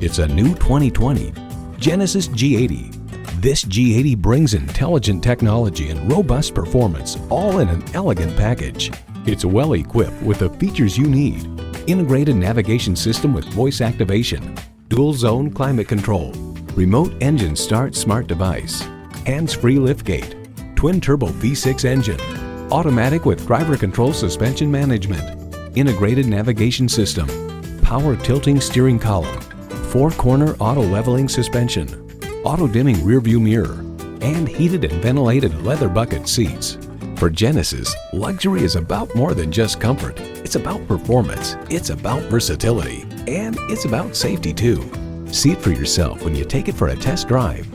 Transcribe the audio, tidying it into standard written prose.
It's a new 2020 Genesis G80. This G80 brings intelligent technology and robust performance, all in an elegant package. It's well equipped with the features you need. Integrated navigation system with voice activation, dual zone climate control, remote engine start smart device, hands-free liftgate, twin turbo V6 engine, automatic with driver control suspension management, integrated navigation system, power tilting steering column, four-corner auto leveling suspension, auto-dimming rear-view mirror, and heated and ventilated leather bucket seats. For Genesis, luxury is about more than just comfort. It's about performance, it's about versatility, and it's about safety too. See it for yourself when you take it for a test drive.